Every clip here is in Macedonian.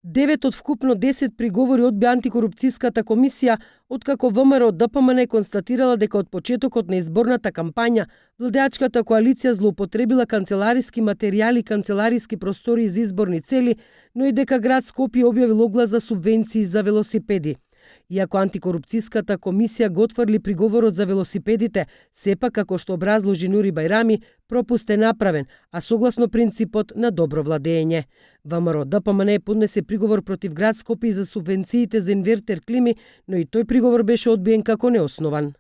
9 од вкупно 10 приговори одби антикорупцијската комисија, откако ВМРО ДПМН констатирала дека од почетокот на изборната кампања владеачката коалиција злоупотребила канцелариски материјали и канцелариски простори за изборни цели, но и дека град Скопје објавил оглас за субвенции за велосипеди. Иако антикорупцијската комисија го отфрли приговорот за велосипедите, сепак, како што образложи Нури Бајрами, пропуст е направен, а согласно принципот на добро владење. ВМРО ДПМН поднесе приговор против град Скопје за субвенциите за инвертер клими, но и тој приговор беше одбиен како неоснован.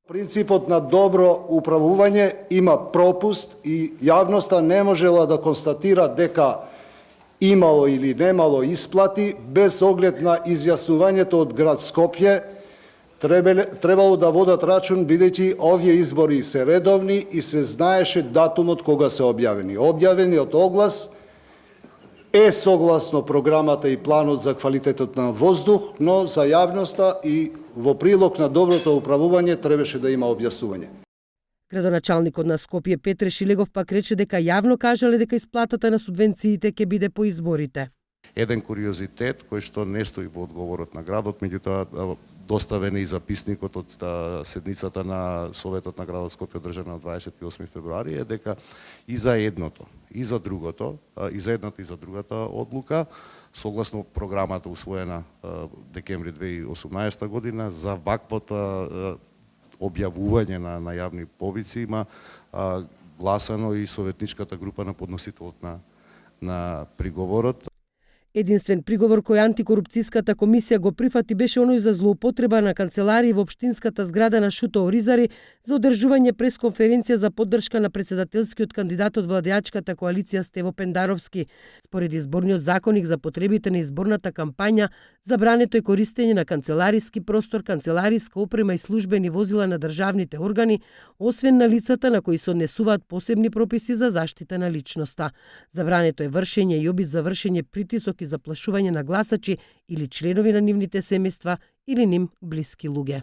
Принципот на добро управување има пропуст и јавноста не можела да констатира дека имало или немало исплати без оглед на изјаснувањето од град Скопје, требало да водат рачун бидејќи овие избори се редовни и се знаеше датумот кога се објавени. Објавениот оглас е согласно програмата и планот за квалитетот на воздух, но за јавноста и во прилог на доброто управување требаше да има објаснување. Градоначалникот на Скопје Петре Шилегов пак рече дека јавно кажале дека исплатата на субвенциите ќе биде по изборите. Еден куриозитет кој што не стои во одговорот на градот, меѓутоа доставен и записникот од седницата на Советот на градот Скопје одржана на 28 февруари е дека и за едното, и за другото, и за едната и за другата одлука, согласно програмата усвоена декември 2018 година за ваквото објавување на јавни повици има гласано и советничката група на подносителот на приговорот. Единствен приговор кој антикорупцијската комисија го прифати беше оној за злоупотреба на канцеларии во општинската зграда на Шуто Оризари за одржување пресконференција за поддршка на председателскиот кандидат од владеачката коалиција Стево Пендаровски. Според изборниот законник за потребите на изборната кампања, забрането е користење на канцелариски простор, канцелариска опрема и службени возила на државните органи, освен на лицата на кои се однесуваат посебни прописи за заштита на личноста. Забрането е вршење и обид за вршење притисок и заплашување на гласачи или членови на нивните семејства или ним блиски луѓе.